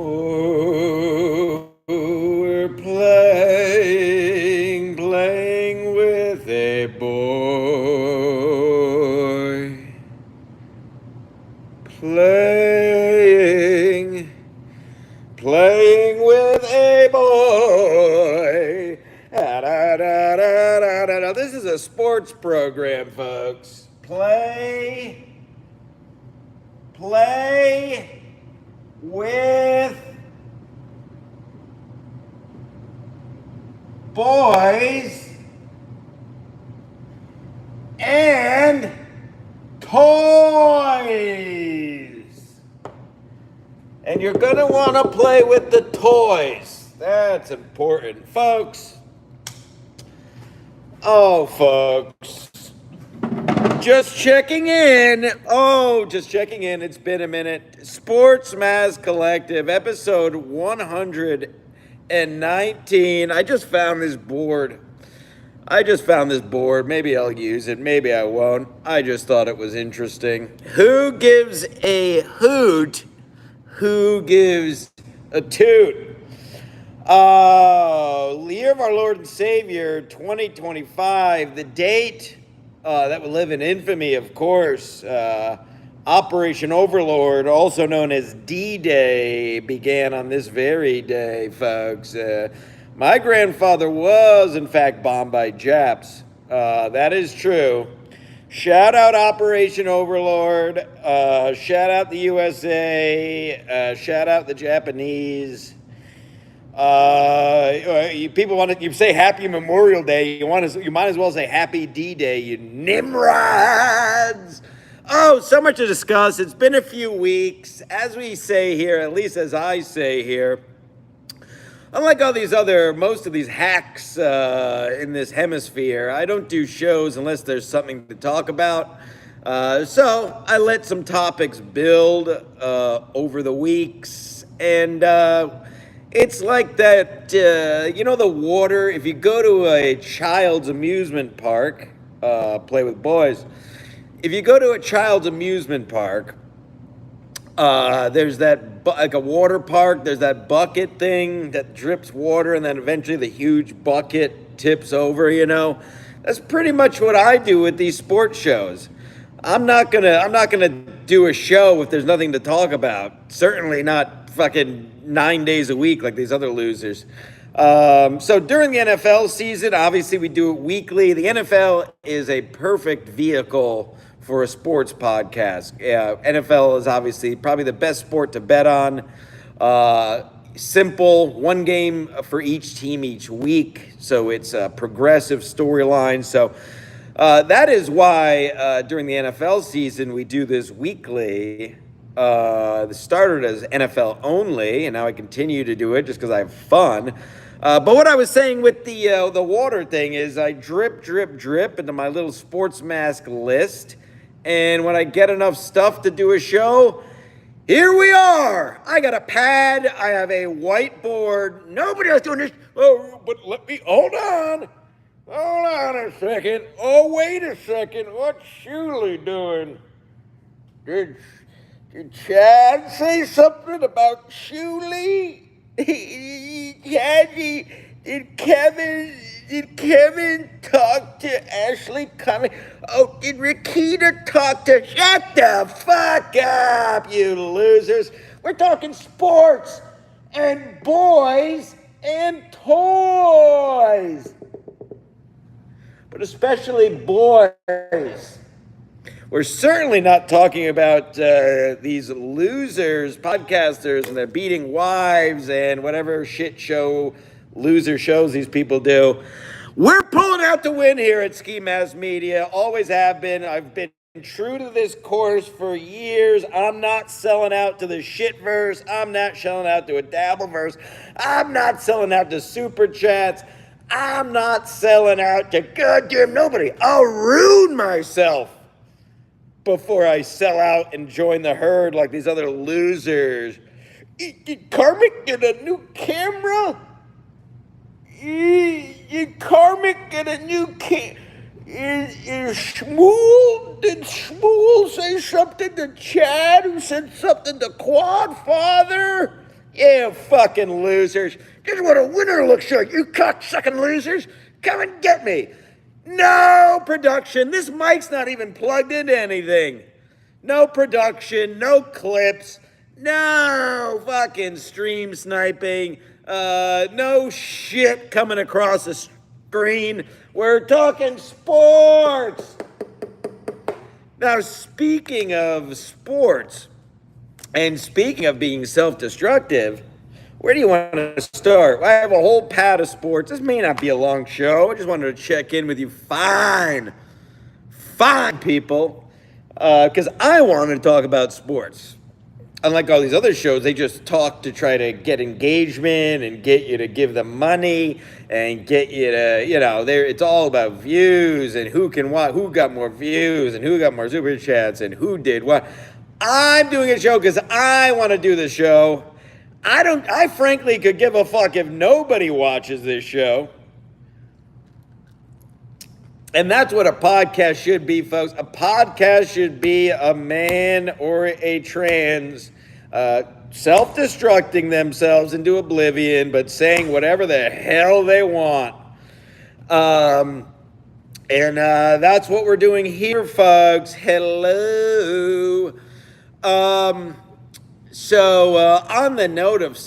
Oh, we're playing with a boy. Playing, playing with a boy. Da-da-da-da-da-da. This is a sports program, folks. Play with boys and toys. And you're going to want to play with the toys. That's important, folks. Oh, folks. Just checking in. Oh, just checking in. It's been a minute. Sports Mass Collective, episode 119. I just found this board. Maybe I'll use it. Maybe I won't. I just thought it was interesting. Who gives a hoot? Who gives a toot? Year of our Lord and Savior, 2025. The date that will live in infamy, of course. Operation Overlord, also known as D-Day, began on this very day, folks. My grandfather was, in fact, bombed by Japs. That is true. Shout out Operation Overlord. Shout out the USA. Shout out the Japanese. People want to. You say Happy Memorial Day. You might as well say Happy D-Day. You nimrods. Oh, so much to discuss. It's been a few weeks, as we say here, at least as I say here. Unlike most of these hacks in this hemisphere, I don't do shows unless there's something to talk about. So I let some topics build over the weeks, and it's like that, the water. If you go to a child's amusement park, play with boys. If you go to a child's amusement park, there's that, like a water park, there's that bucket thing that drips water, and then eventually the huge bucket tips over, That's pretty much what I do with these sports shows. I'm not gonna do a show if there's nothing to talk about. Certainly not fucking 9 days a week like these other losers. So during the NFL season, obviously we do it weekly. The NFL is a perfect vehicle for a sports podcast. NFL is obviously probably the best sport to bet on. Simple, one game for each team each week. So it's a progressive storyline. So that is why during the NFL season, we do this weekly. It started as NFL only, and now I continue to do it just because I have fun. But what I was saying with the water thing is I drip into my little sports mask list. And when I get enough stuff to do a show, here we are. I got a pad. I have a whiteboard. Nobody else doing this. Oh, but hold on. Hold on a second. Oh, wait a second. What's Shuley doing? Did Chad say something about Shuley? Did Kevin talk to Ashley Cummings? Oh, did Rakita talk to... Shut the fuck up, you losers. We're talking sports and boys and toys. But especially boys. We're certainly not talking about these losers, podcasters, and their beating wives and whatever shit show, loser shows these people do. We're pulling out the win here at Ski Mask Media. Always have been. I've been true to this course for years. I'm not selling out to the shitverse. I'm not selling out to a dabbleverse. I'm not selling out to super chats. I'm not selling out to goddamn nobody. I'll ruin myself before I sell out and join the herd like these other losers. Did Karmic get a new camera? Did Karmic get a new camera? Is Shmuel? Did Shmuel say something to Chad who said something to Quadfather? You fucking losers. This is what a winner looks like. You cocksucking losers. Come and get me. No production. This mic's not even plugged into anything. No production, no clips, no fucking stream sniping, no shit coming across the screen. We're talking sports. Now, speaking of sports, and speaking of being self-destructive, where do you want to start? I have a whole pad of sports. This may not be a long show. I just wanted to check in with you fine people, because I wanted to talk about sports. Unlike all these other shows, they just talk to try to get engagement and get you to give them money and get you to, it's all about views and who got more views and who got more super chats and who did what. I'm doing a show because I want to do the show. I frankly could give a fuck if nobody watches this show. And that's what a podcast should be, folks. A podcast should be a man or a trans self-destructing themselves into oblivion, but saying whatever the hell they want. And that's what we're doing here, folks. Hello. So on the note of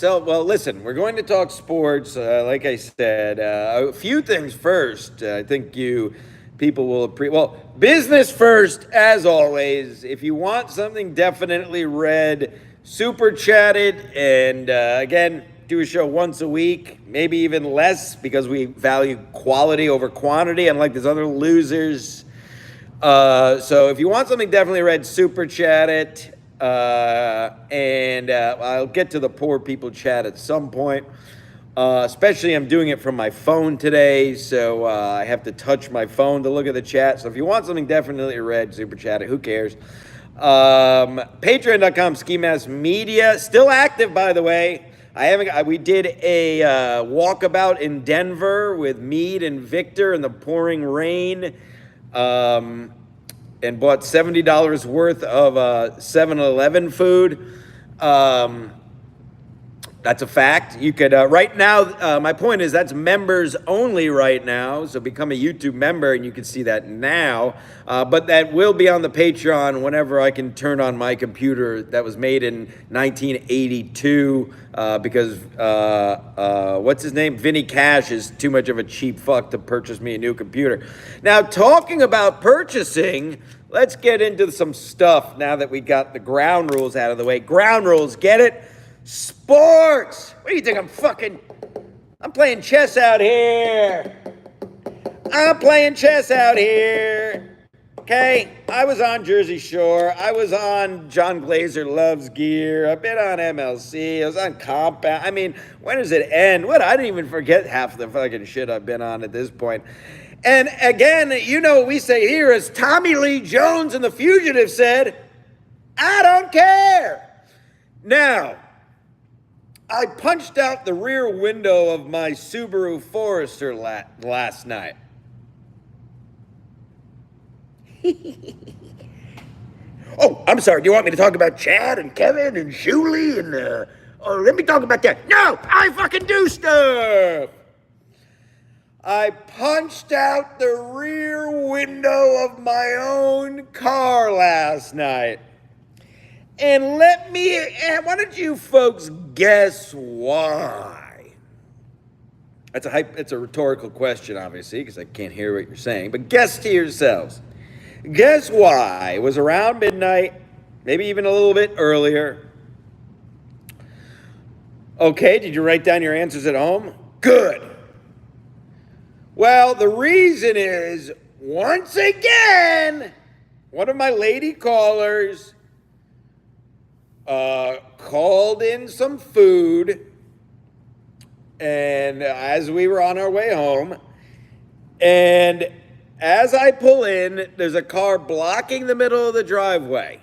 listen, we're going to talk sports. Like I said, a few things first. I think people will appreciate. Business first, as always. If you want something definitely read, super chatted, and again, do a show once a week, maybe even less, because we value quality over quantity, unlike these other losers. So if you want something definitely read, super chat it. And I'll get to the poor people chat at some point. Especially I'm doing it from my phone today, so I have to touch my phone to look at the chat. So if you want something definitely read, super chat it. Who cares? Patreon.com, Ski Mask Media, still active, by the way. We did a walkabout in Denver with Mead and Victor in the pouring rain. And bought $70 worth of 7-Eleven food. That's a fact. You could, right now, my point is that's members only right now. So become a YouTube member and you can see that now. But that will be on the Patreon whenever I can turn on my computer that was made in 1982 because, what's his name? Vinny Cash is too much of a cheap fuck to purchase me a new computer. Now, talking about purchasing, let's get into some stuff now that we got the ground rules out of the way. Ground rules, get it? Sports! What do you think? I'm playing chess out here. Okay? I was on Jersey Shore. I was on John Glazer Loves Gear. I've been on MLC. I was on Compound. I mean, when does it end? I didn't even forget half the fucking shit I've been on at this point. And again, you know what we say here, as Tommy Lee Jones in The Fugitive said, I don't care. Now, I punched out the rear window of my Subaru Forester last night. Oh, I'm sorry. Do you want me to talk about Chad and Kevin and Julie and let me talk about that. No, I fucking do stuff. I punched out the rear window of my own car last night. And why don't you folks guess why? It's a rhetorical question, obviously, because I can't hear what you're saying. But guess to yourselves. Guess why? It was around midnight, maybe even a little bit earlier. Okay, did you write down your answers at home? Good. Well, the reason is, once again, one of my lady callers called in some food, and as we were on our way home, and as I pull in, there's a car blocking the middle of the driveway.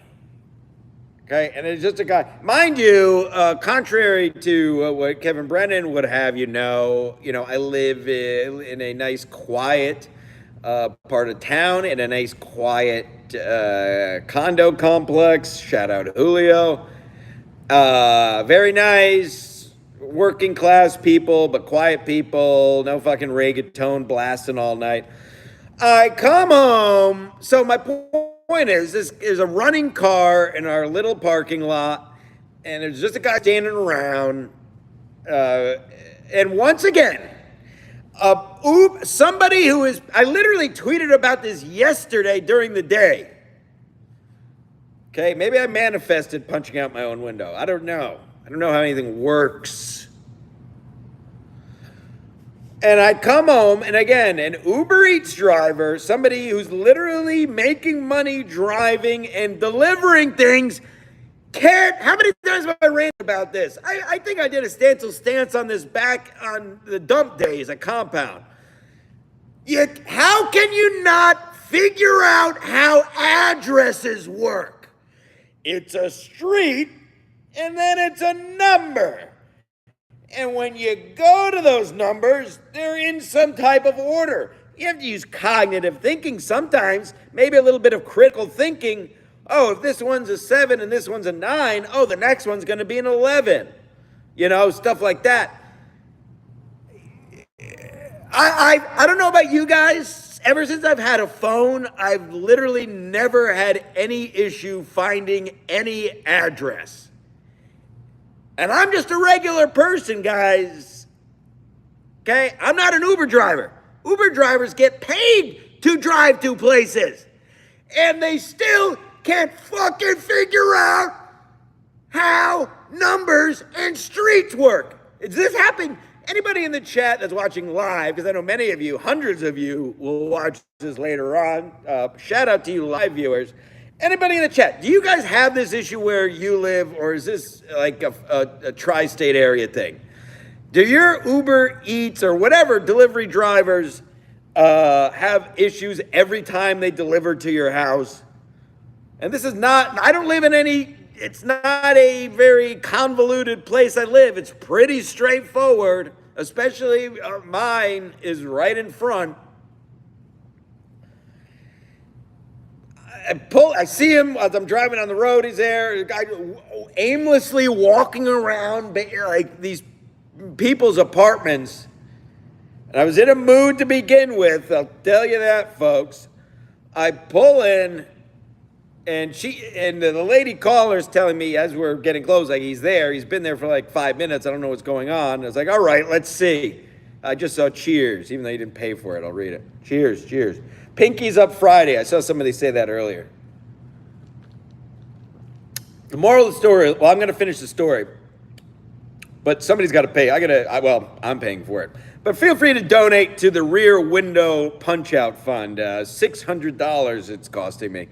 Okay, and it's just a guy. Mind you, contrary to what Kevin Brennan would have you know, I live in a nice, quiet part of town, in a nice, quiet condo complex. Shout out to Julio. Very nice, working class people, but quiet people, no fucking reggaeton blasting all night. I come home. So my point is, this is a running car in our little parking lot, and there's just a guy standing around. And once again, somebody who is, I literally tweeted about this yesterday during the day. Okay, maybe I manifested punching out my own window. I don't know. I don't know how anything works. And I come home, and again, an Uber Eats driver, somebody who's literally making money driving and delivering things, can't. How many times have I ranted about this? I think I did a stance on this back on the dump days at Compound. How can you not figure out how addresses work? It's a street, and then it's a number. And when you go to those numbers, they're in some type of order. You have to use cognitive thinking sometimes, maybe a little bit of critical thinking. Oh, if this one's a 7 and this one's a 9, oh, the next one's going to be an 11. You know, stuff like that. I don't know about you guys. Ever since I've had a phone, I've literally never had any issue finding any address. And I'm just a regular person, guys. Okay? I'm not an Uber driver. Uber drivers get paid to drive to places. And they still can't fucking figure out how numbers and streets work. Is this happening? Anybody in the chat that's watching live, because I know many of you, hundreds of you, will watch this later on. Shout out to you live viewers. Anybody in the chat, do you guys have this issue where you live, or is this like a tri-state area thing? Do your Uber Eats or whatever delivery drivers have issues every time they deliver to your house? And this is not, I don't live in any, it's not a very convoluted place I live. It's pretty straightforward, especially mine is right in front. I see him as I'm driving on the road. He's there, guy aimlessly walking around like these people's apartments. And I was in a mood to begin with, I'll tell you that, folks. I pull in, and the lady caller is telling me as we're getting close, like he's there. He's been there for like 5 minutes. I don't know what's going on. I was like, all right, let's see. I just saw cheers, even though you didn't pay for it. I'll read it. Cheers, cheers. Pinky's up Friday. I saw somebody say that earlier. The moral of the story, well, I'm going to finish the story, but somebody's got to pay. I'm paying for it. But feel free to donate to the Rear Window Punch-Out Fund. $600 it's costing me.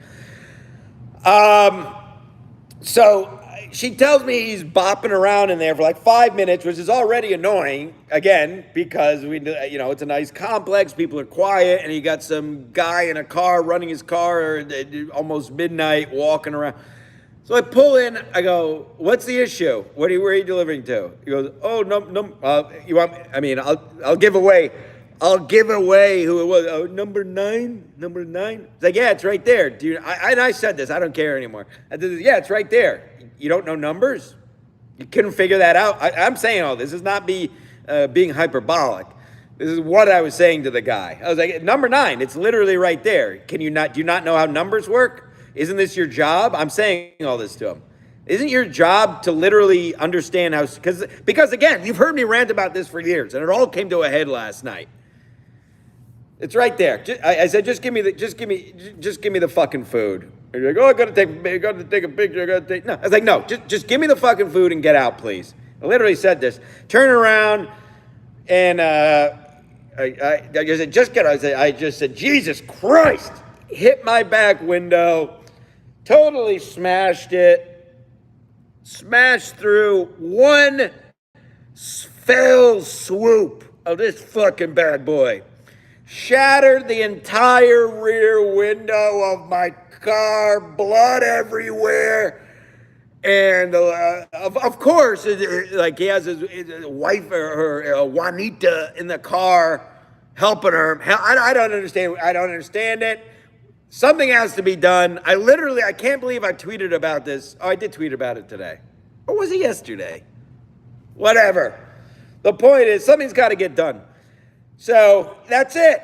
So she tells me he's bopping around in there for like 5 minutes, which is already annoying, again, because it's a nice complex, people are quiet, and you got some guy in a car running his car almost midnight, walking around. So I pull in, I go, what's the issue? Where are you delivering to? He goes, oh, I'll give away who it was. Oh, number 9? It's like, yeah, it's right there. I said this, I don't care anymore. I said, yeah, it's right there. You don't know numbers? You couldn't figure that out? I'm saying all this is not being hyperbolic. This is what I was saying to the guy. I was like, number 9, it's literally right there. Do you not know how numbers work? Isn't this your job? I'm saying all this to him. Isn't your job to literally understand how, because again, you've heard me rant about this for years, and it all came to a head last night. It's right there. I said, just give me the fucking food. And you're like, oh, I gotta take a picture. No, I was like, no, just give me the fucking food and get out, please. I literally said this. Turn around, and I just said, Jesus Christ! Hit my back window, totally smashed it, smashed through one fell swoop of this fucking bad boy. Shattered the entire rear window of my car, blood everywhere. And of course, like he has his wife or her Juanita in the car helping her. I don't understand. I don't understand it. Something has to be done. I can't believe I tweeted about this. Oh, I did tweet about it today. Or was it yesterday? Whatever. The point is, something's got to get done. So that's it.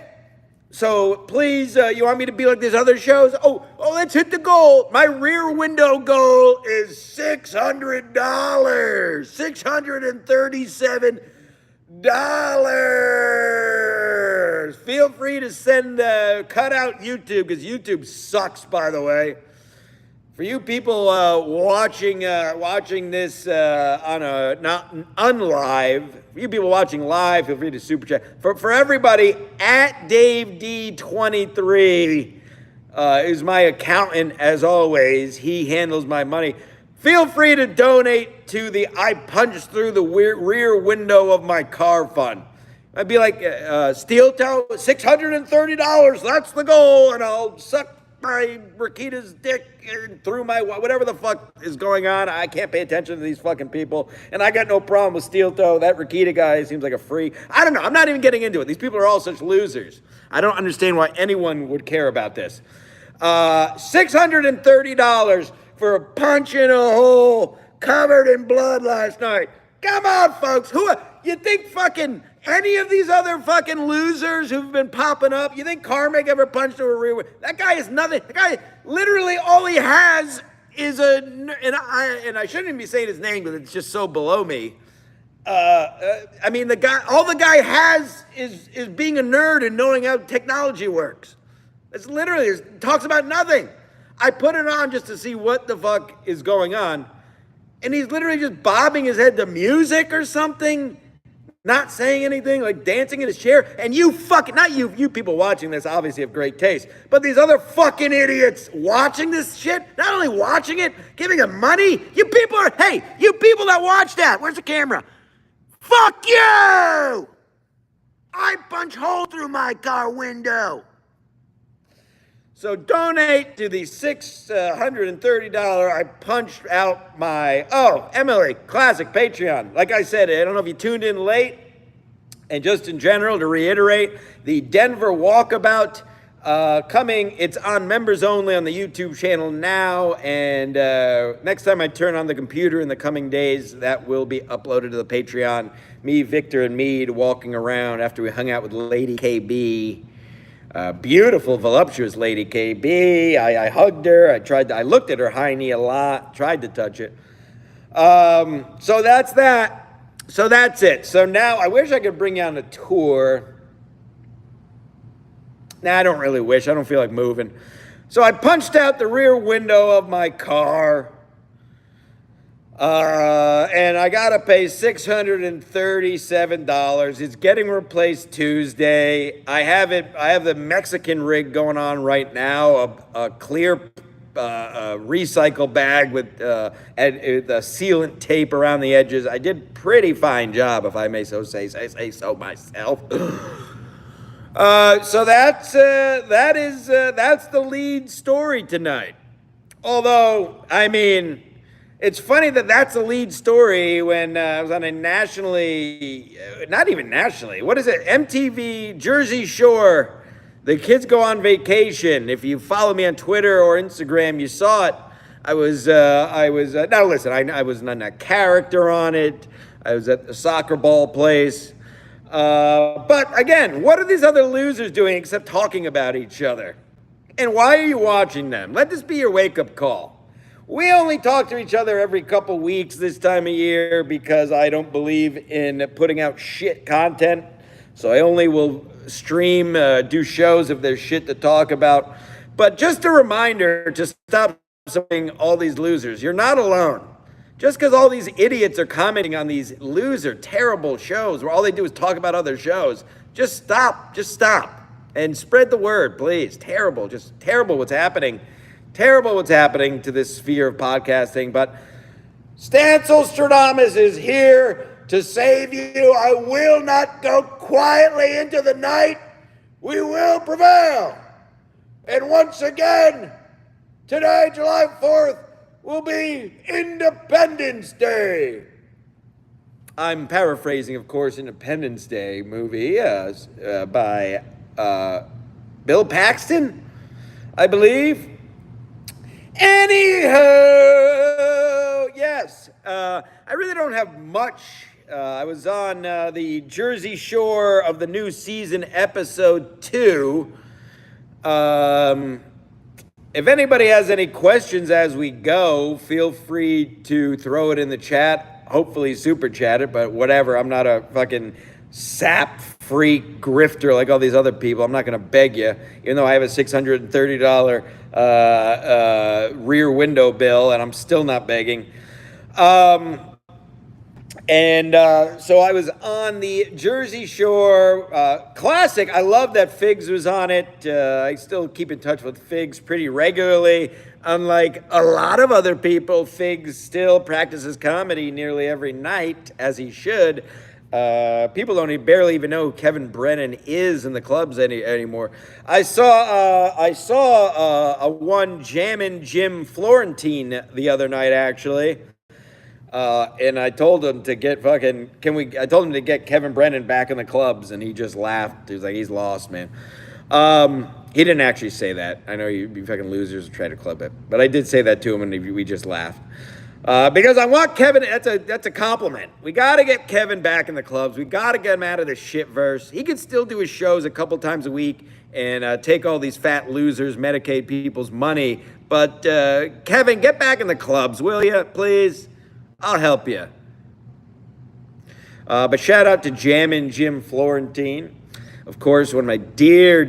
So please, you want me to be like these other shows? Oh, let's hit the goal. My Rear Window goal is $600. $637. Feel free to cut out YouTube, because YouTube sucks, by the way. For you people watching this on a not unlive, for you people watching live, feel free to super chat. For everybody, at Dave D23 is my accountant as always. He handles my money. Feel free to donate to the I Punched Through the Rear Window of My Car fund. I'd be like, steel toe, $630. That's the goal, and I'll suck my Rakita's dick through my whatever the fuck is going on. I can't pay attention to these fucking people, and I got no problem with steel toe. That Rakita guy seems like a freak. I don't know. I'm not even getting into it. These people are all such losers. I don't understand why anyone would care about this. $630 for a punch in a hole covered in blood last night. Come on, folks. You think fucking any of these other fucking losers who've been popping up, you think Carmack ever punched through a rear window? That guy is nothing. That guy, literally all he has is and I shouldn't even be saying his name because it's just so below me. I mean, all the guy has is being a nerd and knowing how technology works. It's literally, it talks about nothing. I put it on just to see what the fuck is going on, and he's literally just bobbing his head to music or something. Not saying anything, like dancing in his chair. And you fucking, not you people watching this obviously have great taste, but these other fucking idiots watching this shit, not only watching it, giving him money. You people that watch that, where's the camera? Fuck you! I punch hole through my car window. So donate to the $630 I punched out my, Emily, classic Patreon. Like I said, I don't know if you tuned in late, and just in general, to reiterate, the Denver Walkabout coming. It's on members only on the YouTube channel now, and next time I turn on the computer in the coming days, that will be uploaded to the Patreon. Me, Victor, and Mead walking around after we hung out with Lady KB. Beautiful, voluptuous Lady KB. I hugged her. I looked at her hiney a lot. Tried to touch it. So that's that. So that's it. So now I wish I could bring you on a tour. Nah, I don't really wish. I don't feel like moving. So I punched out the rear window of my car. And I gotta pay $637. It's getting replaced Tuesday. I have the Mexican rig going on right now, a clear recycle bag with the sealant tape around the edges. I did a pretty fine job, if I may say so myself. So that's the lead story tonight. Although, I mean, it's funny that that's the lead story when I was on a nationally, not even nationally, what is it? MTV Jersey Shore. The kids go on vacation. If you follow me on Twitter or Instagram, you saw it. I was now listen, I was not a character on it. I was at the soccer ball place. But again, what are these other losers doing except talking about each other? And why are you watching them? Let this be your wake-up call. We only talk to each other every couple weeks this time of year because I don't believe in putting out shit content. So I only will stream, do shows if there's shit to talk about. But just a reminder to stop saying all these losers. You're not alone. Just because all these idiots are commenting on these loser, terrible shows where all they do is talk about other shows, just stop. Just stop. And spread the word, please. Terrible. Just terrible what's happening. Terrible what's happening to this sphere of podcasting. But Stancil Stradamus is here to save you. I will not go quietly into the night. We will prevail. And once again, today, July 4th, will be Independence Day. I'm paraphrasing, of course, Independence Day movie by Bill Paxton, I believe. Anyhow, yes, I really don't have much I was on the Jersey Shore of the new season, episode 2. If anybody has any questions as we go, feel free to throw it in the chat. Hopefully super chat it, but whatever. I'm not a fucking sap freak grifter like all these other people. I'm not going to beg you, even though I have a $630 rear window bill, and I'm still not begging. So I was on the Jersey Shore Classic. I love that Figs was on it. I still keep in touch with Figs pretty regularly. Unlike a lot of other people, Figs still practices comedy nearly every night, as he should. People don't barely even know who Kevin Brennan is in the clubs anymore. I saw a one Jammin' Jim Florentine the other night, actually. And I told him to get I told him to get Kevin Brennan back in the clubs, and he just laughed. He was like, he's lost, man. He didn't actually say that. I know you fucking losers try to club it, but I did say that to him, and we just laughed. Because I want Kevin, that's a compliment. We got to get Kevin back in the clubs. We got to get him out of the shit verse. He can still do his shows a couple times a week and take all these fat losers, Medicaid people's money. But Kevin, get back in the clubs, will you, please? I'll help you. But shout out to Jammin' Jim Florentine. Of course, one of my dear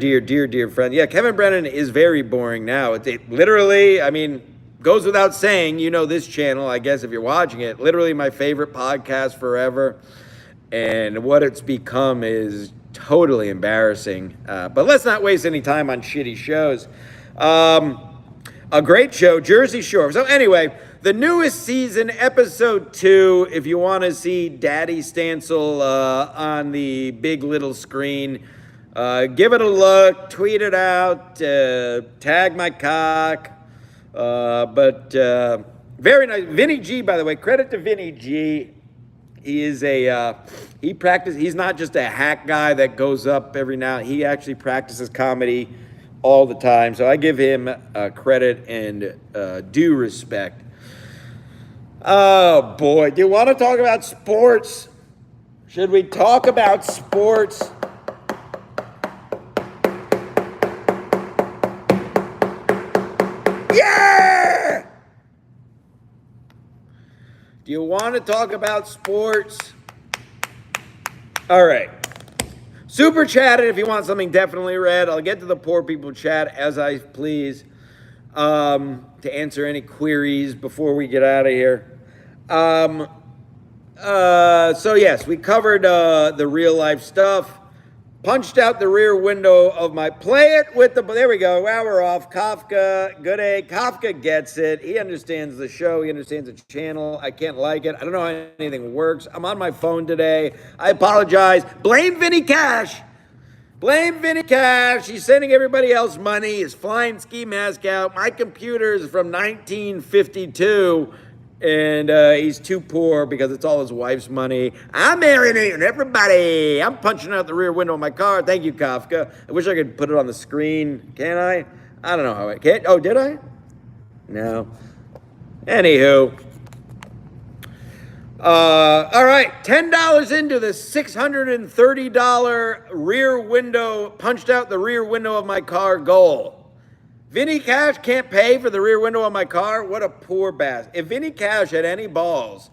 friends. Yeah, Kevin Brennan is very boring now. It literally, I mean, goes without saying, you know this channel, I guess, if you're watching it, literally my favorite podcast forever. And what it's become is totally embarrassing. But let's not waste any time on shitty shows. A great show, Jersey Shore. So anyway, the newest season, episode 2, if you want to see Daddy Stancil on the big little screen, give it a look, tweet it out, tag my cock. But very nice. Vinny G, by the way, credit to Vinny G. He is he's not just a hack guy that goes up every now. He actually practices comedy all the time. So I give him credit and due respect. Oh boy, do you want to talk about sports? Should we talk about sports? Yeah! Do you want to talk about sports? All right. Super chat it if you want something definitely read. I'll get to the poor people chat as I please to answer any queries before we get out of here. So yes, we covered the real life stuff. Punched out the rear window of my there we go. Wow, we're off. Kafka, good A. Kafka gets it. He understands the show. He understands the channel. I can't like it. I don't know how anything works. I'm on my phone today. I apologize. Blame Vinny Cash. Blame Vinny Cash. He's sending everybody else money. His flying ski mask out. My computer is from 1952. And he's too poor because it's all his wife's money. I'm marinating everybody. I'm punching out the rear window of my car. Thank you, Kafka. I wish I could put it on the screen. Can I? I don't know how I can. Oh, did I? No. Anywho. All right. $10 into the $630 rear window, punched out the rear window of my car goal. Vinny Cash can't pay for the rear window of my car? What a poor bastard. If Vinny Cash had any balls,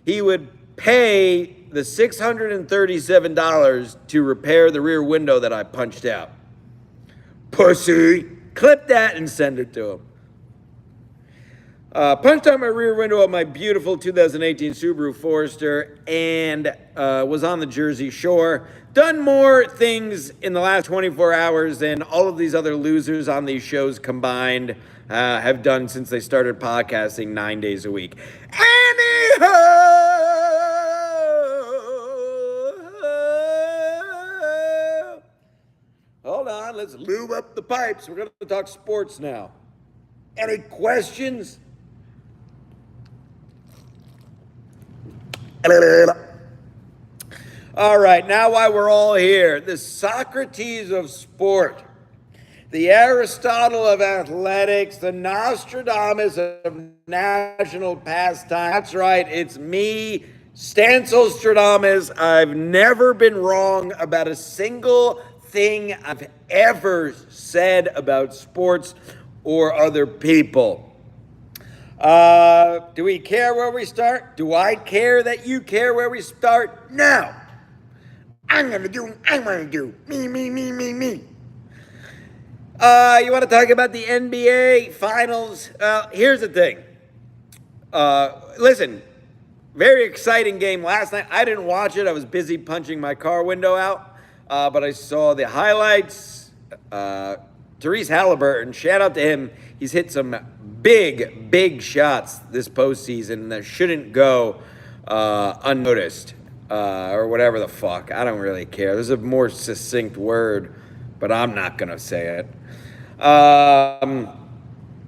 he would pay the $637 to repair the rear window that I punched out. Pussy. Clip that and send it to him. Punched out my rear window of my beautiful 2018 Subaru Forester and was on the Jersey Shore. Done more things in the last 24 hours than all of these other losers on these shows combined have done since they started podcasting 9 days a week. Anyhow, hold on, let's lube up the pipes. We're going to talk sports now. Any questions? All right, now while we're all here, the Socrates of sport, the Aristotle of athletics, the Nostradamus of national pastime. That's right, it's me, Stancelstradamus, I've never been wrong about a single thing I've ever said about sports or other people. Do we care where we start? Do I care that you care where we start? No. I'm going to do what I want to do. Me. You want to talk about the NBA Finals? Here's the thing. Listen, very exciting game last night. I didn't watch it. I was busy punching my car window out. But I saw the highlights. Tyrese Halliburton, shout out to him. He's hit some big shots this postseason that shouldn't go unnoticed or whatever the fuck. I don't really care. There's a more succinct word, but I'm not going to say it.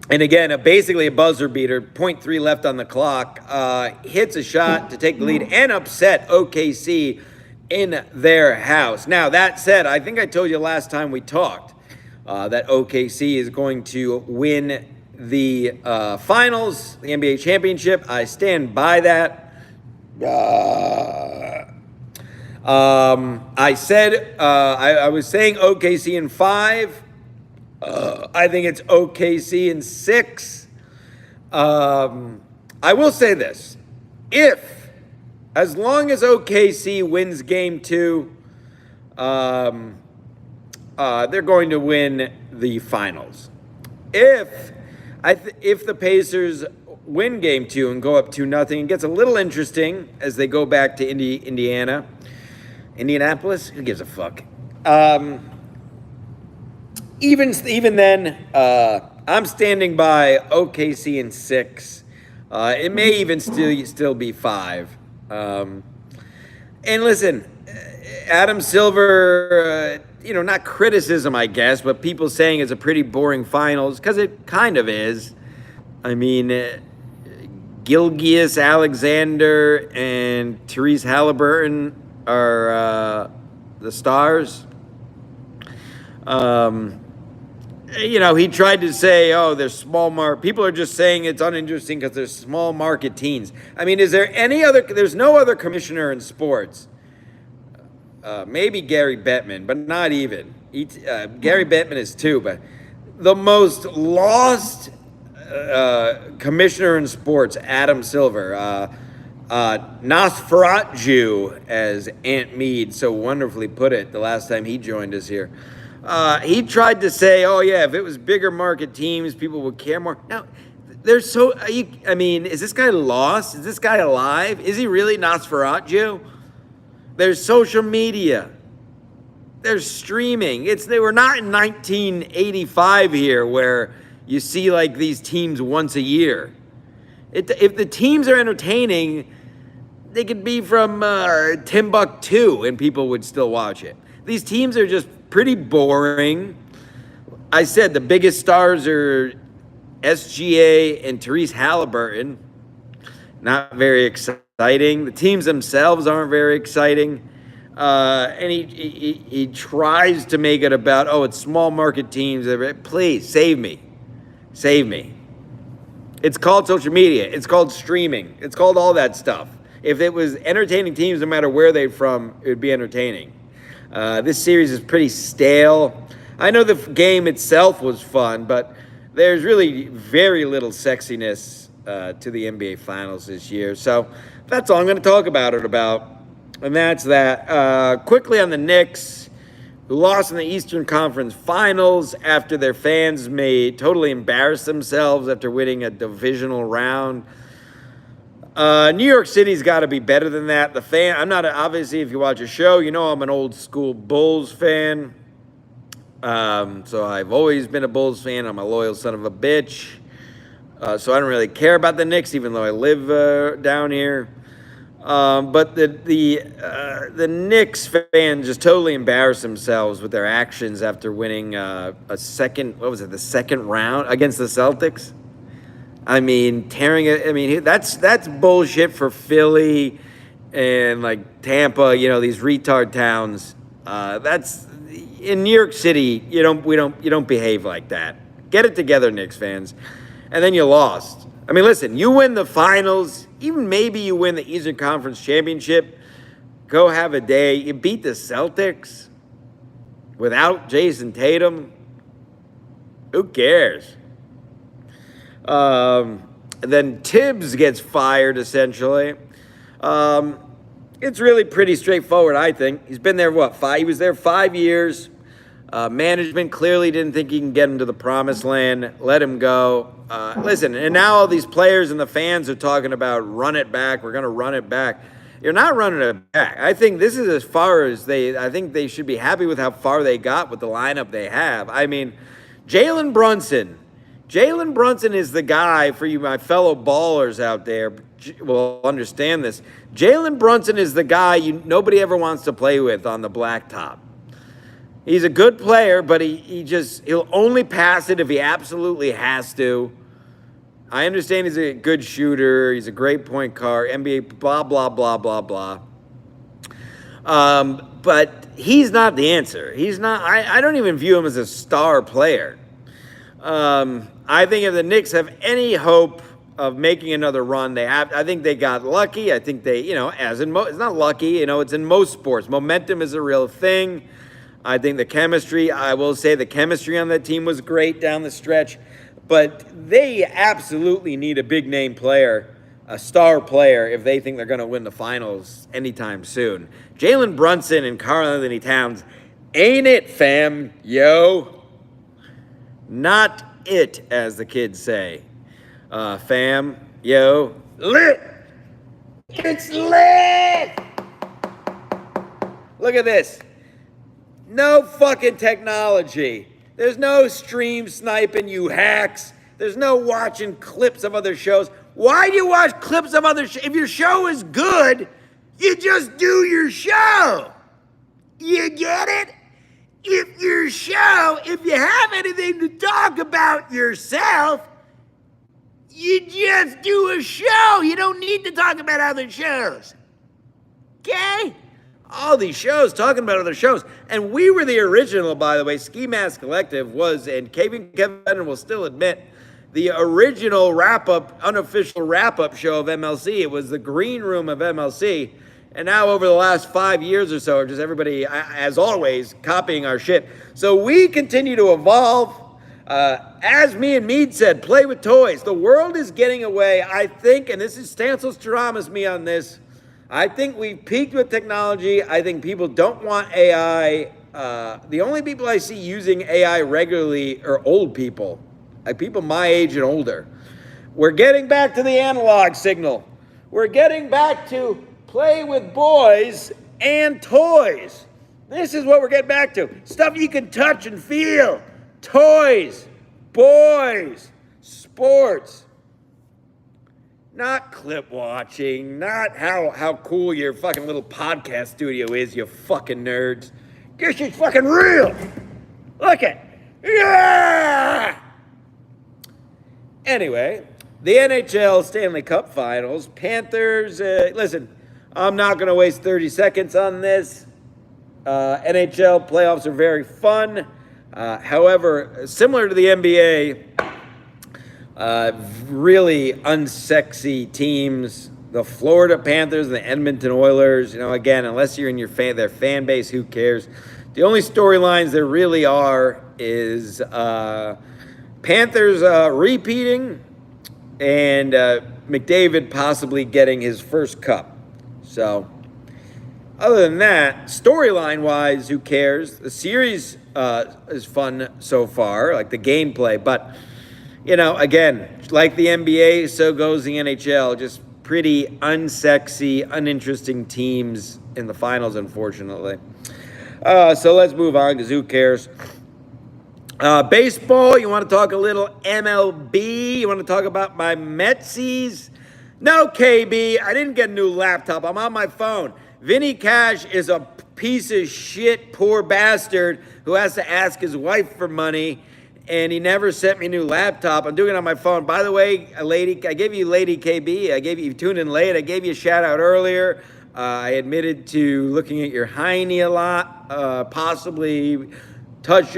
And again, basically a buzzer beater, 0.3 left on the clock, hits a shot to take the lead and upset OKC in their house. Now, that said, I think I told you last time we talked that OKC is going to win the finals, the NBA championship. I stand by that. I said, I was saying OKC in 5. I think it's OKC in 6. I will say this. As long as OKC wins game 2, they're going to win the finals. If the Pacers win game 2 and go up 2-0, it gets a little interesting as they go back to Indianapolis. Who gives a fuck? Even then, I'm standing by OKC in 6. It may even still be 5. And listen, Adam Silver, not criticism, I guess, but people saying it's a pretty boring finals, because it kind of is. I mean, Gilgeous Alexander and Tyrese Halliburton are the stars. He tried to say, they're small market. People are just saying it's uninteresting because they're small market teams. I mean, there's no other commissioner in sports. Maybe Gary Bettman, but not even. Gary Bettman is 2, but the most lost commissioner in sports, Adam Silver, Nosferatu, as Aunt Mead so wonderfully put it the last time he joined us here. He tried to say, if it was bigger market teams, people would care more. Now, is this guy lost? Is this guy alive? Is he really Nosferatu? There's social media. There's streaming. We're not in 1985 here where you see like these teams once a year. If the teams are entertaining, they could be from Timbuktu and people would still watch it. These teams are just pretty boring. I said the biggest stars are SGA and Tyrese Halliburton. Not very exciting. The teams themselves aren't very exciting. And he tries to make it about, it's small market teams. Please, save me. Save me. It's called social media. It's called streaming. It's called all that stuff. If it was entertaining teams, no matter where they're from, it would be entertaining. This series is pretty stale. I know the game itself was fun, but there's really very little sexiness to the NBA Finals this year. So that's all I'm going to talk about. And that's that. Quickly on the Knicks, who lost in the Eastern Conference Finals after their fans may totally embarrass themselves after winning a divisional round. New York City's got to be better than that. I'm not, obviously, if you watch a show, I'm an old school Bulls fan. So I've always been a Bulls fan. I'm a loyal son of a bitch. So I don't really care about the Knicks, even though I live down here. But the Knicks fans just totally embarrassed themselves with their actions after winning the second round against the Celtics. I mean, tearing it. I mean, that's bullshit for Philly and like Tampa. These retard towns. That's in New York City. You don't behave like that. Get it together, Knicks fans. and then you lost. I mean, listen, you win the finals, even maybe you win the Eastern Conference Championship, go have a day. You beat the Celtics without Jason Tatum. Who cares? Then Tibbs gets fired, essentially. It's really pretty straightforward, I think. He's been there, he was there 5 years. Management clearly didn't think he can get him to the promised land. Let him go. Listen, and now all these players and the fans are talking about run it back. We're going to run it back. You're not running it back. I think this is as far as I think they should be happy with how far they got with the lineup they have. I mean, Jalen Brunson is the guy for you, my fellow ballers out there will understand this. Jalen Brunson is the guy nobody ever wants to play with on the blacktop. He's a good player, but he'll only pass it if he absolutely has to. I understand he's a good shooter. He's a great point guard, NBA, blah, blah, blah, blah, blah. But he's not the answer. He's not. I don't even view him as a star player. I think if the Knicks have any hope of making another run, I think they got lucky. I think they, it's not lucky. It's in most sports. Momentum is a real thing. I think I will say the chemistry on that team was great down the stretch. But they absolutely need a big-name player, a star player, if they think they're going to win the finals anytime soon. Jalen Brunson and Karl-Anthony Towns ain't it, fam, yo. Not it, as the kids say. Fam, yo, lit. It's lit. Look at this. No fucking technology. There's no stream sniping, you hacks. There's no watching clips of other shows. Why do you watch clips of other shows? If your show is good, you just do your show. You get it? If you have anything to talk about yourself, you just do a show. You don't need to talk about other shows. Okay? All these shows talking about other shows. And we were the original, by the way. Ski Mask Collective was, and Kevin will still admit, the original unofficial wrap-up show of MLC. It was the green room of MLC. And now over the last 5 years or so, just everybody, as always, copying our shit. So we continue to evolve. As me and Mead said, play with toys. The world is getting away, I think, and this is Stancil Stradamus me on this. I think we've peaked with technology. I think people don't want AI. The only people I see using AI regularly are old people, like people my age and older. We're getting back to the analog signal. We're getting back to play with boys and toys. This is what we're getting back to. Stuff you can touch and feel. Toys, boys, sports. Not clip watching, not how cool your fucking little podcast studio is, you fucking nerds. This is fucking real. Look at. Yeah! Anyway, the NHL Stanley Cup Finals, Panthers, listen, I'm not going to waste 30 seconds on this. NHL playoffs are very fun. However, similar to the NBA, really unsexy teams. The Florida Panthers and the Edmonton Oilers, again, unless you're in their fan base, who cares? The only storylines there really are is Panthers repeating and McDavid possibly getting his first cup. So, other than that, storyline-wise, who cares? The series is fun so far, like the gameplay, but again, like the NBA, so goes the NHL. Just pretty unsexy, uninteresting teams in the finals, unfortunately. So let's move on, because who cares? Baseball, you want to talk a little MLB? You want to talk about my Metsies? No, KB, I didn't get a new laptop. I'm on my phone. Vinny Cash is a piece of shit, poor bastard who has to ask his wife for money. And he never sent me a new laptop. I'm doing it on my phone. By the way, I gave you Lady KB. You tuned in late. I gave you a shout out earlier. I admitted to looking at your hiney a lot. Possibly touch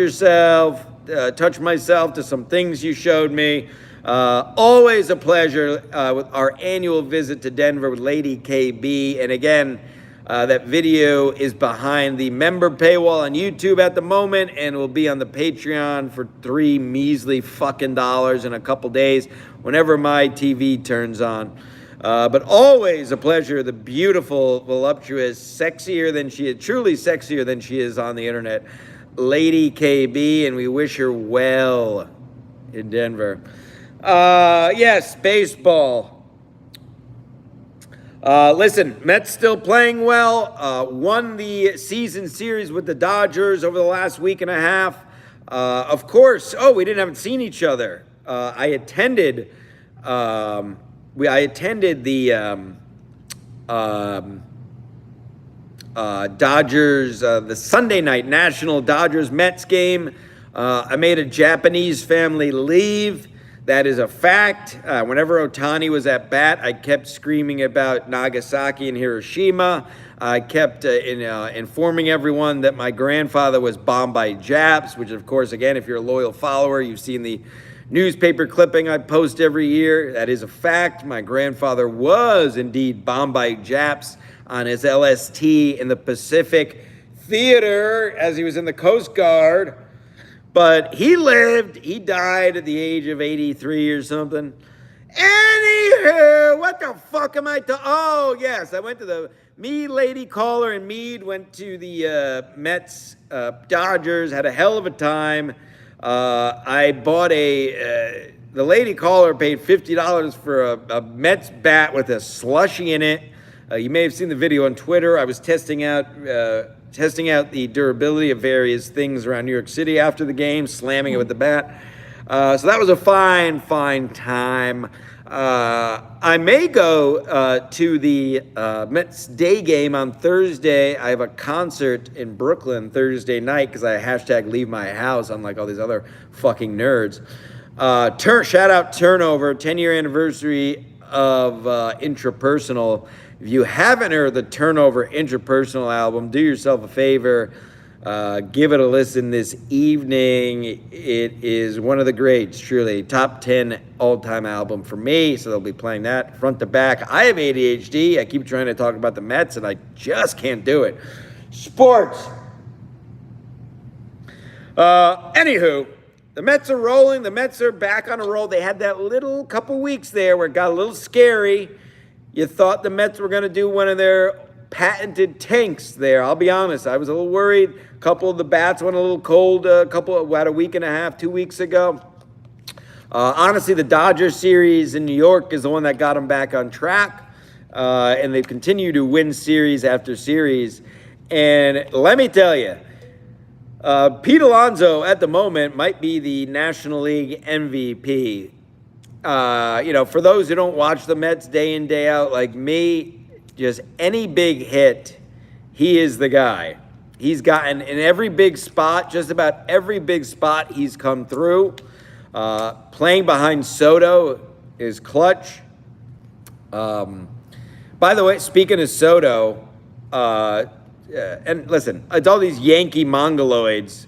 myself to some things you showed me. Always a pleasure with our annual visit to Denver with Lady KB. And again, that video is behind the member paywall on YouTube at the moment and will be on the Patreon for $3 measly fucking in a couple days whenever my TV turns on. But always a pleasure. The beautiful, voluptuous, truly sexier than she is on the internet, Lady KB, and we wish her well in Denver. Yes, baseball. Listen, Mets still playing well. Won the season series with the Dodgers over the last week and a half. Of course, we haven't seen each other. I attended the Dodgers, the Sunday night National Dodgers-Mets game. I made a Japanese family leave. That is a fact. Whenever Ohtani was at bat, I kept screaming about Nagasaki and Hiroshima. I kept informing everyone that my grandfather was bombed by Japs, which, of course, again, if you're a loyal follower, you've seen the newspaper clipping I post every year. That is a fact. My grandfather was indeed bombed by Japs on his LST in the Pacific Theater as he was in the Coast Guard. But he lived. He died at the age of 83 or something. Anywho, what the fuck am I oh, yes, I went to Lady Caller and Mead went to the Mets, Dodgers, had a hell of a time. I bought the Lady Caller paid $50 for a Mets bat with a slushie in it. You may have seen the video on Twitter. I was testing out the durability of various things around New York City after the game, slamming it with the bat. So that was a fine time. I may go to the Mets day game on Thursday. I have a concert in Brooklyn Thursday night because I hashtag leave my house, unlike all these other fucking nerds. Shout out Turnover, 10-year anniversary of Intrapersonal. If you haven't heard the Turnover Intrapersonal album, do yourself a favor. Give it a listen this evening. It is one of the greats, truly. Top 10 all-time album for me, so they'll be playing that front to back. I have ADHD. I keep trying to talk about the Mets, and I just can't do it. Sports. Anywho, the Mets are rolling. The Mets are back on a roll. They had that little couple weeks there where it got a little scary. You thought the Mets were going to do one of their patented tanks there. I'll be honest. I was a little worried. A couple of the bats went a little cold about a week and a half, 2 weeks ago. Honestly, the Dodgers series in New York is the one that got them back on track. And they've continued to win series after series. And let me tell you, Pete Alonso at the moment might be the National League MVP. For those who don't watch the Mets day in, day out, like me, just any big hit, he is the guy. He's gotten in every big spot, just about every big spot he's come through. Playing behind Soto is clutch. By the way, speaking of Soto, and listen, it's all these Yankee mongoloids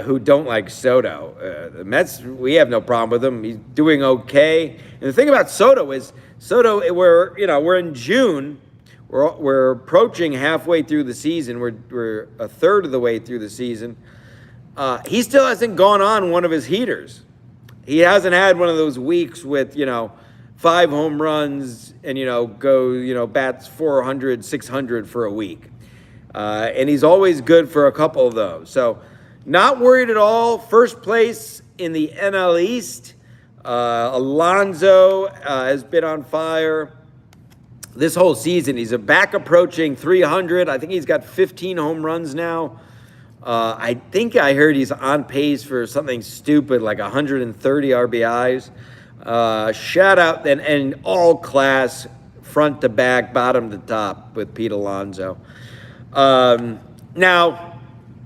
who don't like Soto. The Mets, we have no problem with him. He's doing okay. And the thing about Soto is, we're in June. We're approaching halfway through the season. We're a third of the way through the season. He still hasn't gone on one of his heaters. He hasn't had one of those weeks with, 5 home runs and, bats 400, 600 for a week. And he's always good for a couple of those. So not worried at all. First place in the NL East. Alonso has been on fire this whole season. He's back approaching 300. I think he's got 15 home runs now. I think I heard he's on pace for something stupid like 130 RBIs. Shout out and all class, front to back, bottom to top with Pete Alonso. Now,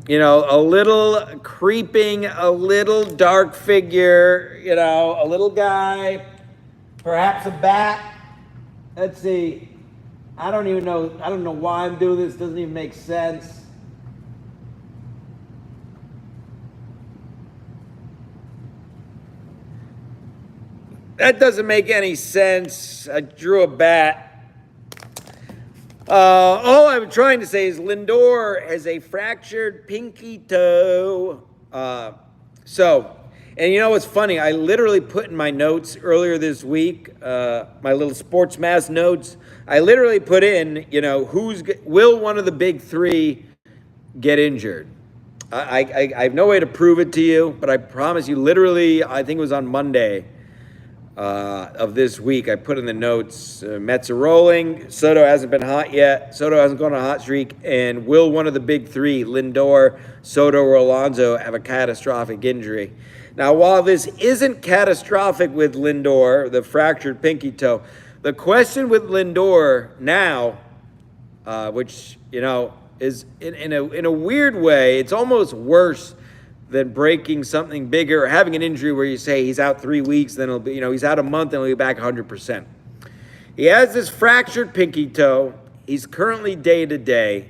a little creeping, a little dark figure, a little guy, perhaps a bat. Let's see. I don't know why I'm doing this. Doesn't even make sense. That doesn't make any sense. I drew a bat. All I'm trying to say is Lindor has a fractured pinky toe. And you know what's funny? I literally put in my notes earlier this week, my little sports mass notes. I literally put in, will one of the big three get injured? I have no way to prove it to you, but I promise you, literally, I think it was on Monday of this week, I put in the notes, Mets are rolling, Soto hasn't been hot yet, Soto hasn't gone on a hot streak, and will one of the big three, Lindor, Soto, or Alonso, have a catastrophic injury? Now, while this isn't catastrophic with Lindor, the fractured pinky toe, the question with Lindor now, which, is in a weird way, it's almost worse than breaking something bigger or having an injury where you say he's out 3 weeks, then he'll be, he's out a month and he'll be back 100%. He has this fractured pinky toe. He's currently day to day.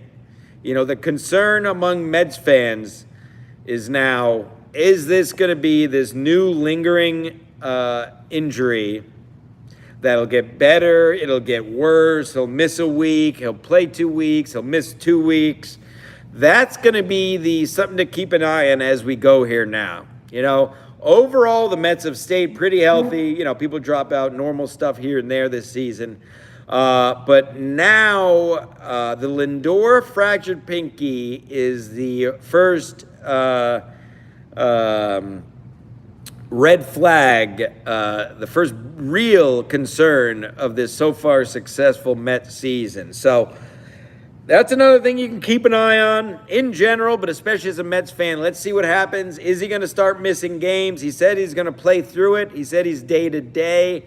The concern among Mets fans is now, is this going to be this new lingering injury that'll get better, it'll get worse, he'll miss a week, he'll play 2 weeks, he'll miss 2 weeks. That's going to be something to keep an eye on as we go here now. Overall, the Mets have stayed pretty healthy. People drop out, normal stuff here and there this season. But now the Lindor fractured pinky is the first red flag, the first real concern of this so far successful Mets season. So that's another thing you can keep an eye on in general, but especially as a Mets fan. Let's see what happens. Is he going to start missing games? He said he's going to play through it. He said he's day to day.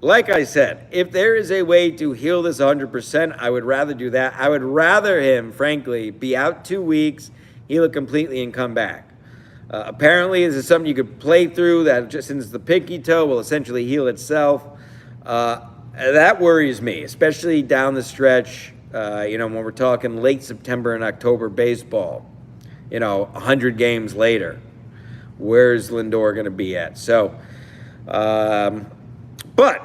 Like I said, if there is a way to heal this 100%, I would rather do that. I would rather him, frankly, be out 2 weeks, heal it completely, and come back. Apparently, this is something you could play through that, just since the pinky toe will essentially heal itself. That worries me, especially down the stretch, when we're talking late September and October baseball, 100 games later. Where's Lindor going to be at? So, but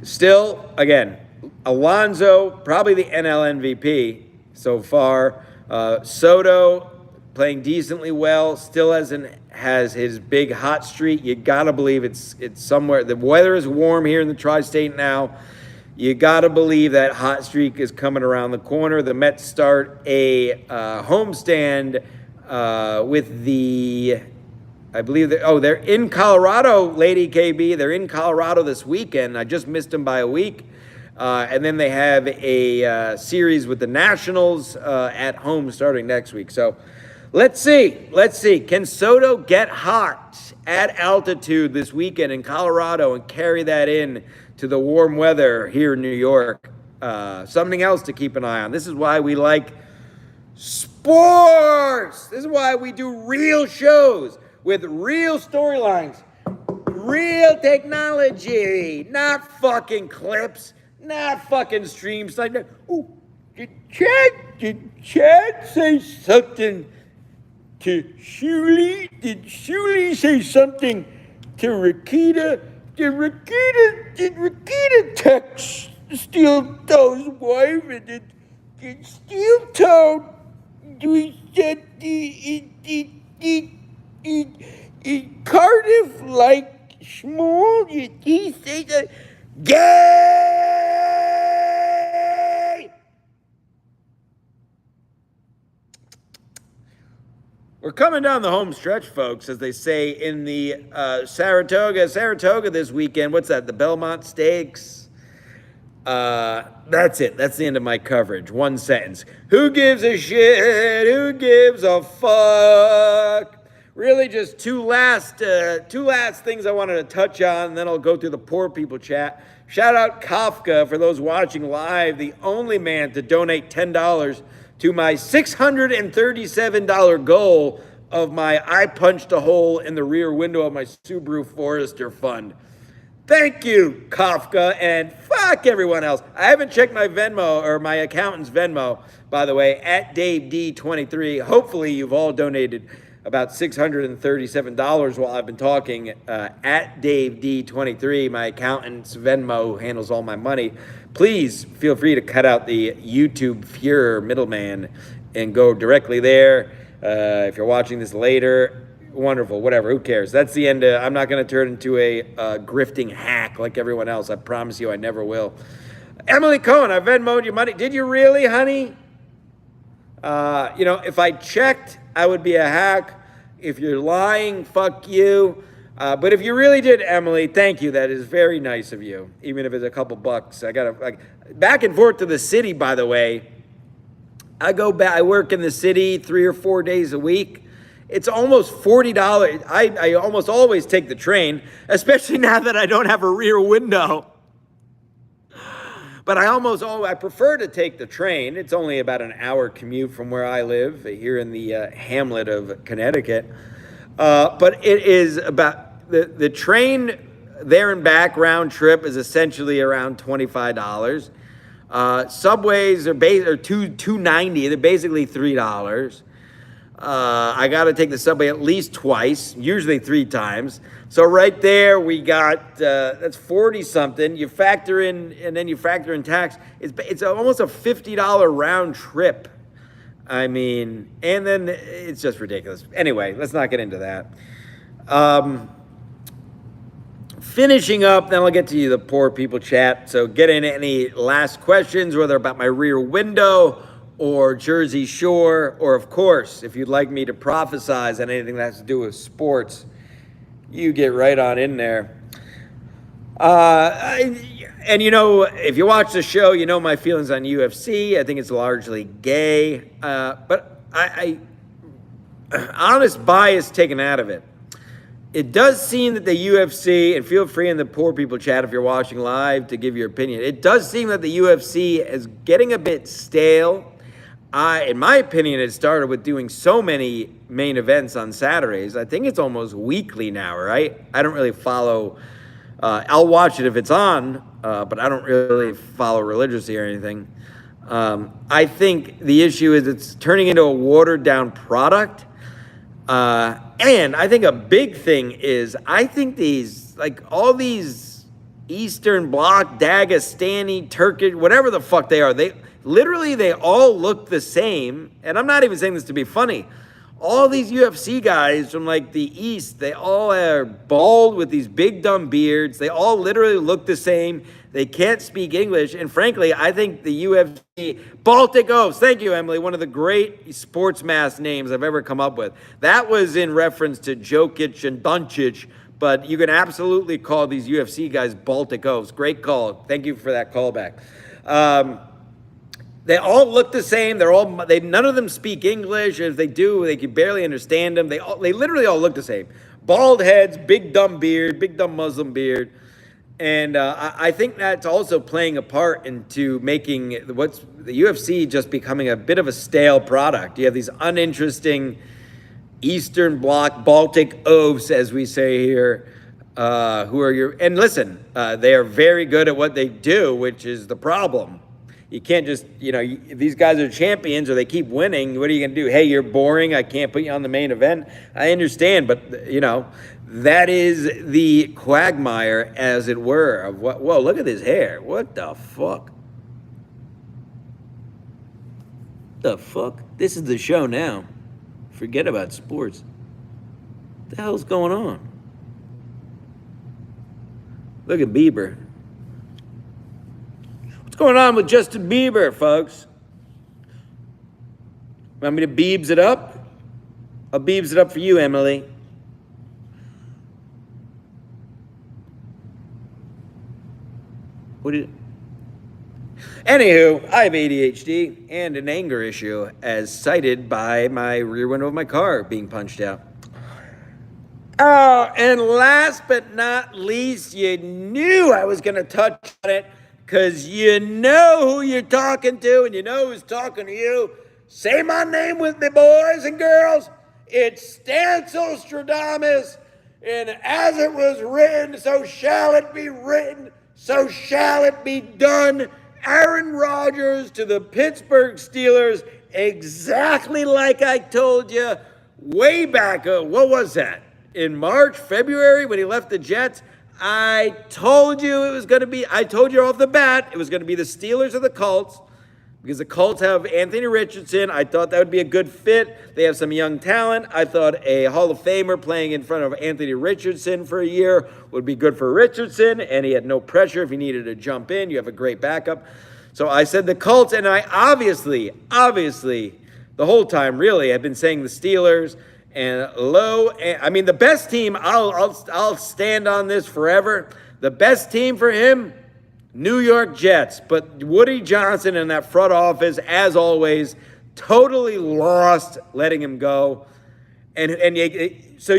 still, again, Alonso, probably the NL MVP so far. Soto, playing decently well, still has his big hot streak. You gotta believe it's somewhere. The weather is warm here in the tri-state now. You gotta believe that hot streak is coming around the corner. The Mets start a homestand with I believe they're in Colorado, Lady KB. They're in Colorado this weekend. I just missed them by a week. And then they have a series with the Nationals at home starting next week. So let's see. Can Soto get hot at altitude this weekend in Colorado and carry that in to the warm weather here in New York? Something else to keep an eye on. This is why we like sports. This is why we do real shows with real storylines, real technology, not fucking clips, not fucking streams like that. Oh, did Chad say something to Shuli? Did Shuli say something to Rakita? Did Rakita text Steel Toe's wife? And did Steel Toe said Cardiff like small? Did he say that? Gay! We're coming down the home stretch, folks, as they say in the Saratoga this weekend. What's that? The Belmont Stakes. That's it. That's the end of my coverage. One sentence. Who gives a shit? Who gives a fuck? Really, just two last things I wanted to touch on, and then I'll go through the poor people chat. Shout out Kafka for those watching live, the only man to donate $10 to my $637 goal of my I punched a hole in the rear window of my Subaru Forester fund. Thank you, Kafka, and fuck everyone else. I haven't checked my Venmo or my accountant's Venmo, by the way, at DaveD23. Hopefully you've all donated about $637 while I've been talking. At Dave D23, my accountant's Venmo handles all my money. Please feel free to cut out the YouTube Fuhrer middleman and go directly there. If you're watching this later, wonderful, whatever, who cares? That's the end. I'm not going to turn into a grifting hack like everyone else. I promise you I never will. Emily Cohen, I Venmo'd you money. Did you really, honey? If I checked, I would be a hack. If you're lying, fuck you. But if you really did, Emily, thank you. That is very nice of you, even if it's a couple bucks. I got to back and forth to the city, by the way. I go back. I work in the city 3 or 4 days a week. It's almost $40. I almost always take the train, especially now that I don't have a rear window. But I prefer to take the train. It's only about an hour commute from where I live here in the hamlet of Connecticut. But it is about the train there and back round trip is essentially around $25. Subways are $2.90. They're basically $3. I got to take the subway at least twice, usually 3 times. So right there, we got, that's 40 something. You factor in, and then you factor in tax. It's almost a $50 round trip. I mean, and then it's just ridiculous. Anyway, let's not get into that. Finishing up, then I'll get to you, the poor people chat. So get in any last questions, whether about my rear window or Jersey Shore, or of course, if you'd like me to prophesize on anything that has to do with sports, you get right on in there. And if you watch the show, you know my feelings on UFC. I think it's largely gay, but I honest bias taken out of it. It does seem that the UFC, and feel free in the poor people chat if you're watching live to give your opinion. It does seem that the UFC is getting a bit stale. In my opinion, it started with doing so many main events on Saturdays. I think it's almost weekly now, right? I don't really follow. I'll watch it if it's on, but I don't really follow religiously or anything. I think the issue is it's turning into a watered-down product. And I think a big thing is I think all these Eastern Bloc, Dagestani, Turkish, whatever the fuck they are, they all look the same. And I'm not even saying this to be funny. All these UFC guys from the East, they all are bald with these big dumb beards. They all literally look the same. They can't speak English. And frankly, I think the UFC, Baltic Oaths, thank you, Emily, one of the great sports mask names I've ever come up with. That was in reference to Jokic and Doncic, but you can absolutely call these UFC guys Baltic Oaths. Great call. Thank you for that callback. They all look the same. None of them speak English. If they do, they can barely understand them. They literally all look the same. Bald heads, big dumb beard, big dumb Muslim beard. And I think that's also playing a part into making what's the UFC just becoming a bit of a stale product. You have these uninteresting Eastern Bloc, Baltic Oaths, as we say here, who are and listen, they are very good at what they do, which is the problem. You can't just, these guys are champions or they keep winning. What are you going to do? Hey, you're boring. I can't put you on the main event. I understand, but, that is the quagmire, as it were, of what, whoa, look at his hair. What the fuck? The fuck? This is the show now. Forget about sports. What the hell's going on? Look at Bieber. What's going on with Justin Bieber, folks? Want me to Biebs it up? I'll Biebs it up for you, Emily. Anywho, I have ADHD and an anger issue, as cited by my rear window of my car being punched out. Oh, and last but not least, you knew I was going to touch on it because you know who you're talking to and you know who's talking to you. Say my name with me, boys and girls. It's Stancil Stradamus, and as it was written, so shall it be written. So shall it be done. Aaron Rodgers to the Pittsburgh Steelers, exactly like I told you. way back, what was that? In March, February, when he left the Jets, I told you I told you off the bat, it was going to be the Steelers or the Colts, because the Colts have Anthony Richardson. I thought that would be a good fit. They have some young talent. I thought a Hall of Famer playing in front of Anthony Richardson for a year would be good for Richardson, and he had no pressure if he needed to jump in. You have a great backup. So I said the Colts, and I obviously, the whole time, really, I've been saying the Steelers. And the best team, I'll stand on this forever. The best team for him, New York Jets. But Woody Johnson and that front office, as always, totally lost letting him go. So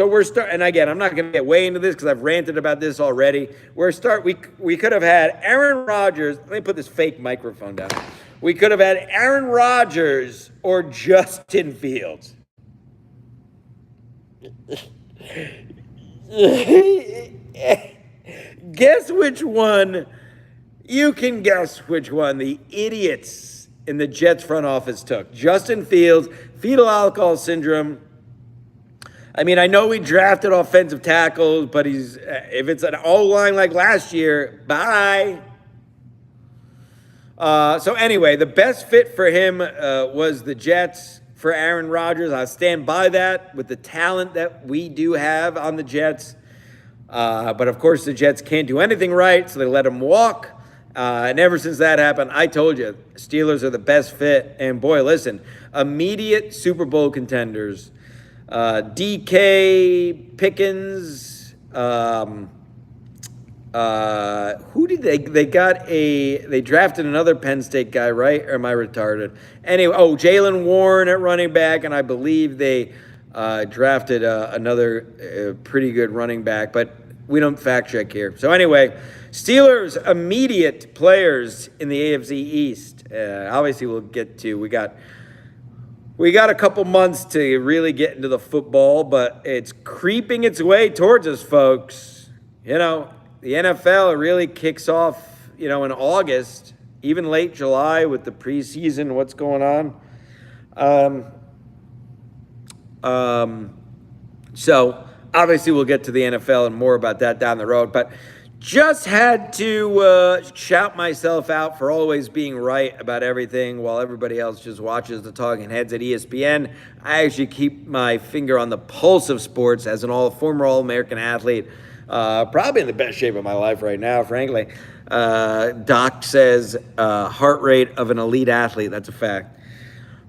we're starting. And again, I'm not going to get way into this because I've ranted about this already. We could have had Aaron Rodgers. Let me put this fake microphone down. We could have had Aaron Rodgers or Justin Fields. Guess which one? You can guess which one the idiots in the Jets front office took. Justin Fields, fetal alcohol syndrome. I mean, I know we drafted offensive tackles, but if it's an O-line like last year, bye. So anyway, the best fit for him was the Jets. For Aaron Rodgers, I stand by that with the talent that we do have on the Jets. But of course, the Jets can't do anything right, so they let him walk. And ever since that happened, I told you, Steelers are the best fit. And boy, listen, immediate Super Bowl contenders. DK, Pickens, who did they drafted another Penn State guy, right? Or am I retarded? Anyway, Jaylen Warren at running back, and I believe they drafted another pretty good running back, but we don't fact check here. So anyway, Steelers immediate players in the AFC East. Obviously, we'll get to. We got a couple months to really get into the football, but it's creeping its way towards us, folks. You know, the NFL really kicks off, in August, even late July with the preseason, what's going on. So obviously we'll get to the NFL and more about that down the road, but just had to shout myself out for always being right about everything while everybody else just watches the talking heads at ESPN. I actually keep my finger on the pulse of sports as an former All-American athlete. Probably in the best shape of my life right now, frankly. Doc says heart rate of an elite athlete. That's a fact.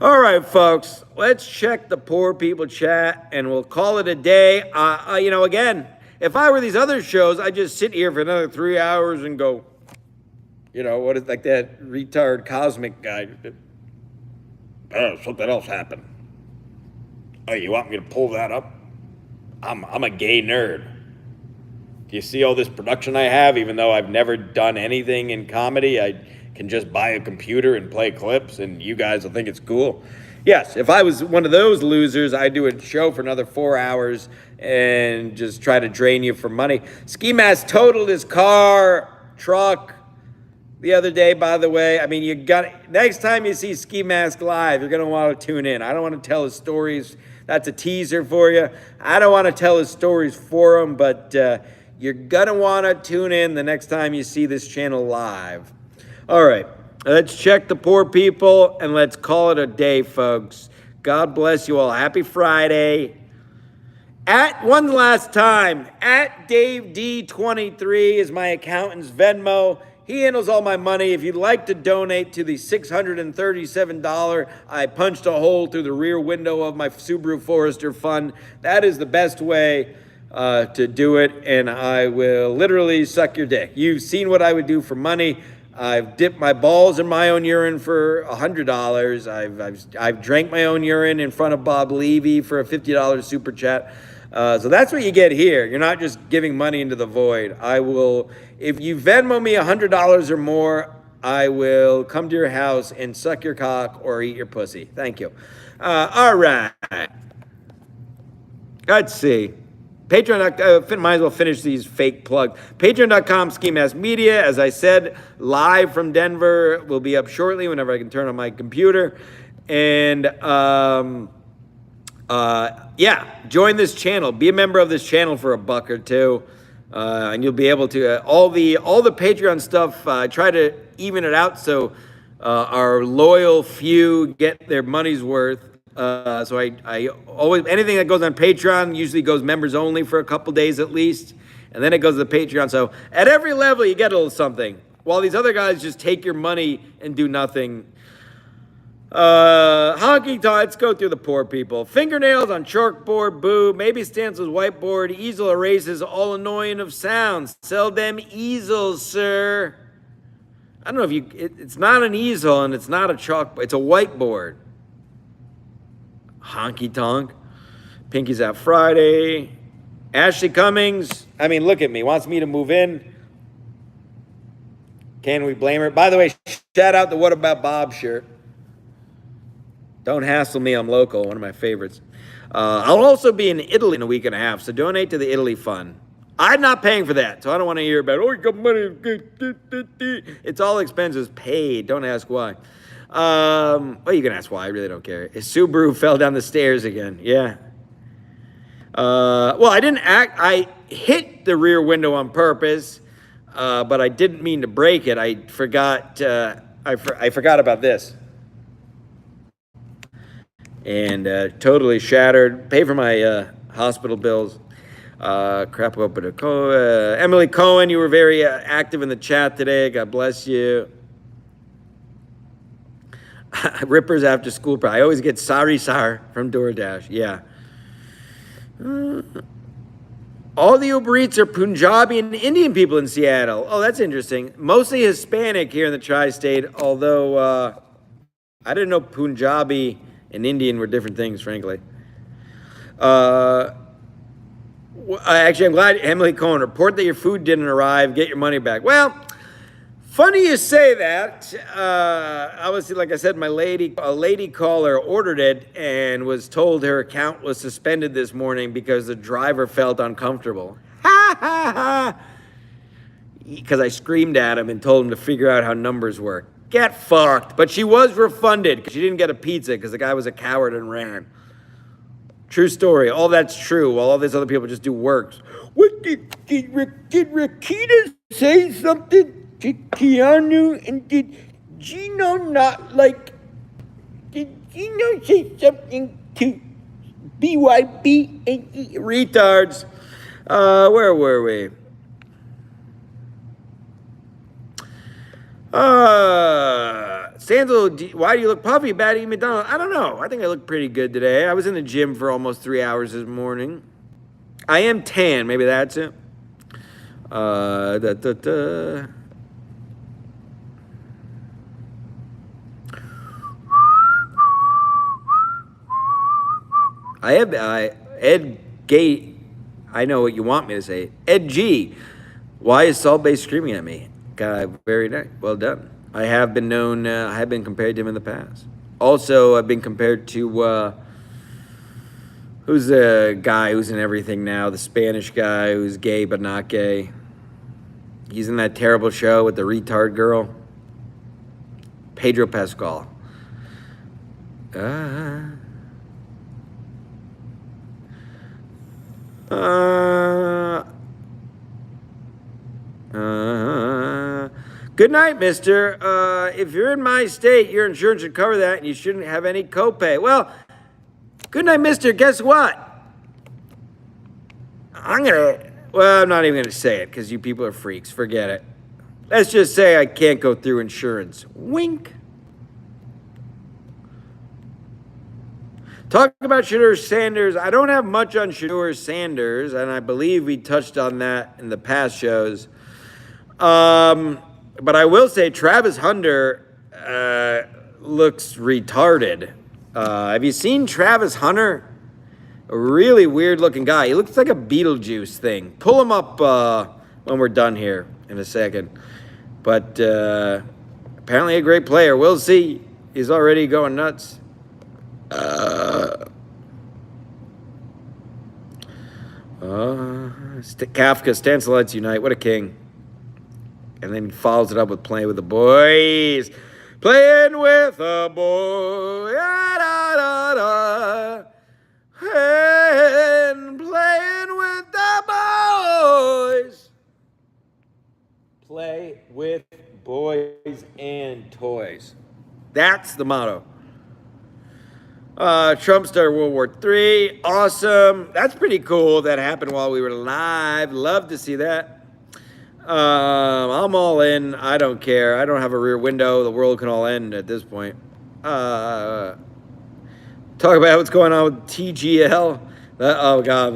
All right, folks, let's check the poor people chat, and we'll call it a day. Again, if I were these other shows, I'd just sit here for another 3 hours and go, what is like that retard cosmic guy? Oh, something else happened. Oh, you want me to pull that up? I'm a gay nerd. Do you see all this production I have? Even though I've never done anything in comedy, I can just buy a computer and play clips, and you guys will think it's cool. Yes, if I was one of those losers, I'd do a show for another 4 hours and just try to drain you for money. Ski Mask totaled his truck the other day, by the way. I mean, next time you see Ski Mask live, you're going to want to tune in. I don't want to tell his stories. That's a teaser for you. I don't want to tell his stories for him, but you're going to want to tune in the next time you see this channel live. All right, let's check the poor people, and let's call it a day, folks. God bless you all. Happy Friday. One last time, at DaveD23 is my accountant's Venmo. He handles all my money. If you'd like to donate to the $637 I punched a hole through the rear window of my Subaru Forester fund, that is the best way to do it, and I will literally suck your dick. You've seen what I would do for money. I've dipped my balls in my own urine for $100. I've drank my own urine in front of Bob Levy for a $50 super chat. So that's what you get here. You're not just giving money into the void. I will, if you Venmo me $100 or more, I will come to your house and suck your cock or eat your pussy. Thank you. All right. Let's see. Patreon, might as well finish these fake plugs. Patreon.com, Ski Mask Media. As I said, live from Denver. Will be up shortly whenever I can turn on my computer. And Yeah, join this channel. Be a member of this channel for $1 or $2, and you'll be able to all the Patreon stuff. Try to even it out so our loyal few get their money's worth. So I always, anything that goes on Patreon usually goes members only for a couple days at least, and then it goes to the Patreon. So at every level you get a little something, while these other guys just take your money and do nothing. Honky tonk, let's go through the poor people. Fingernails on chalkboard, boo. Maybe Stan's whiteboard. Easel erases all annoying of sounds. Sell them easels, sir. I don't know if you, it's not an easel and it's not a chalkboard. It's a whiteboard. Honky tonk. Pinky's out Friday. Ashley Cummings, I mean, look at me. Wants me to move in. Can we blame her? By the way, shout out the What About Bob shirt. Don't hassle me, I'm local, one of my favorites. I'll also be in Italy in a week and a half, so donate to the Italy Fund. I'm not paying for that, so I don't want to hear about, oh, you got money. It's all expenses paid. Don't ask why. Well, you can ask why. I really don't care. His Subaru fell down the stairs again. Yeah. Well, I didn't act. I hit the rear window on purpose, but I didn't mean to break it. I forgot. I forgot about this. And totally shattered. Pay for my hospital bills. Crap open to Emily Cohen, you were very active in the chat today. God bless you. Rippers after school. I always get sorry from DoorDash. Yeah. All the Uber Eats are Punjabi and Indian people in Seattle. Oh, that's interesting. Mostly Hispanic here in the tri-state, although I didn't know Punjabi and Indian were different things, frankly. Actually, I'm glad, Emily Cohen, report that your food didn't arrive, get your money back. Well, funny you say that. Obviously, like I said, a lady caller ordered it and was told her account was suspended this morning because the driver felt uncomfortable. Ha, ha, ha. Because I screamed at him and told him to figure out how numbers work. Get fucked. But she was refunded because she didn't get a pizza because the guy was a coward and ran. True story. All that's true while all these other people just do works. What did Rakita say something to Keanu? And did Gino not like... Did Gino say something to BYB? Retards. Where were we? Sandal, why do you look puffy? Bad eating McDonald's? I don't know. I think I look pretty good today. I was in the gym for almost 3 hours this morning. I am tan. Maybe that's it. Ed Gate. I know what you want me to say. Ed G. Why is Salt Bay screaming at me? Very nice. Well done. I have been known, I have been compared to him in the past. Also, I've been compared to, who's the guy who's in everything now? The Spanish guy who's gay but not gay. He's in that terrible show with the retard girl. Pedro Pascal. Good night, mister. If you're in my state, your insurance should cover that and you shouldn't have any copay. Well, good night, mister. Guess what? I'm not even going to say it because you people are freaks. Forget it. Let's just say I can't go through insurance. Wink. Talk about Shedeur Sanders. I don't have much on Shedeur Sanders, and I believe we touched on that in the past shows. But I will say Travis Hunter looks retarded. Have you seen Travis Hunter? A really weird-looking guy. He looks like a Beetlejuice thing. Pull him up when we're done here in a second. But apparently a great player. We'll see. He's already going nuts. Kafka, Stanselites Unite. What a king. And then he follows it up with Playing with the Boys. Playing with the boys. Da, da, da, da. and toys. That's the motto. Trump started World War III. Awesome. That's pretty cool. That happened while we were live. Love to see that. I'm all in. I don't care. I don't have a rear window. The world can all end at this point. Talk about what's going on with TGL. Oh, God.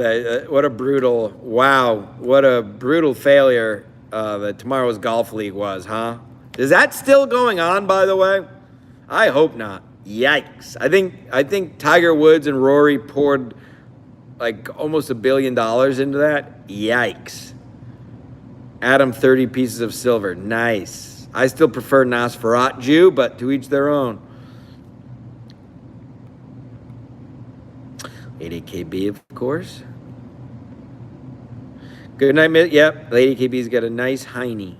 What a brutal, wow. What a brutal failure that tomorrow's golf league was, huh? Is that still going on, by the way? I hope not. Yikes. I think Tiger Woods and Rory poured like almost $1 billion into that. Yikes. Adam, 30 pieces of silver. Nice. I still prefer Nosferatu, but to each their own. Lady KB, of course. Good night, yep. Lady KB's got a nice hiney.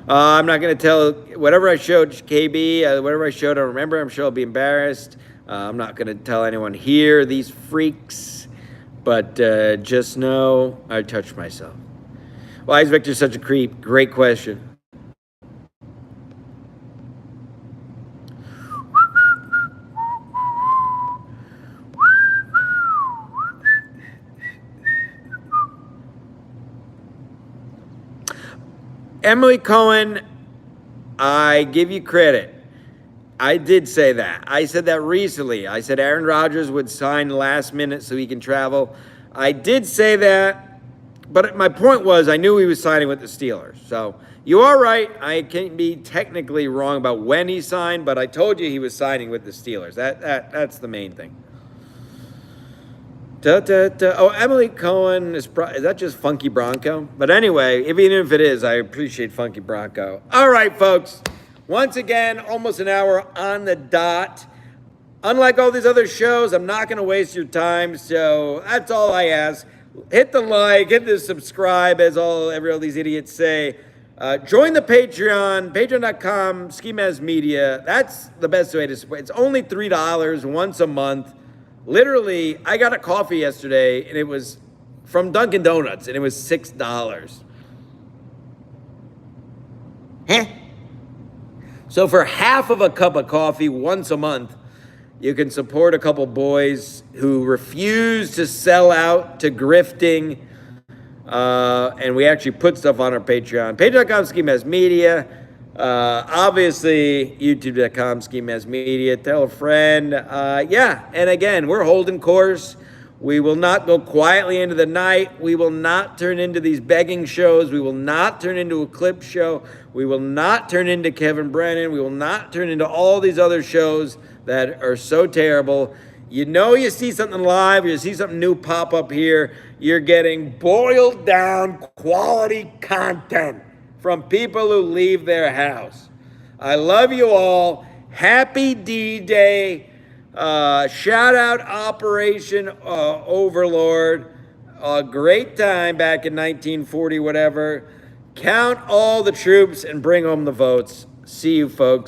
I'm not going to tell whatever I showed KB, whatever I showed, I don't remember. I'm sure I'll be embarrassed. I'm not going to tell anyone here, these freaks. But just know I touched myself. Why is Victor such a creep? Great question. Emily Cohen, I give you credit. I did say that. I said that recently. I said Aaron Rodgers would sign last minute so he can travel. I did say that, but my point was I knew he was signing with the Steelers. So you are right. I can't be technically wrong about when he signed, but I told you he was signing with the Steelers. That's the main thing. Oh, Emily Cohen, is that just Funky Bronco? But anyway, even if it is, I appreciate Funky Bronco. All right, folks. Once again, almost an hour on the dot. Unlike all these other shows, I'm not going to waste your time, so that's all I ask. Hit the like, hit the subscribe, as all these idiots say. Join the Patreon, patreon.com, Ski Mask Media. That's the best way to support. It's only $3 once a month. Literally, I got a coffee yesterday, and it was from Dunkin' Donuts, and it was $6. Huh? So for half of a cup of coffee once a month, you can support a couple boys who refuse to sell out to grifting, and we actually put stuff on our Patreon. Patreon.com, Ski Mask Media. Obviously, youtube.com, Ski Mask Media. Tell a friend. And again, we're holding course. We will not go quietly into the night. We will not turn into these begging shows. We will not turn into a clip show. We will not turn into Kevin Brennan. We will not turn into all these other shows that are so terrible. You see something live, you see something new pop up here. You're getting boiled down quality content from people who leave their house. I love you all. Happy D-Day. Shout out Operation Overlord. A great time back in 1940, whatever. Count all the troops and bring home the votes. See you, folks.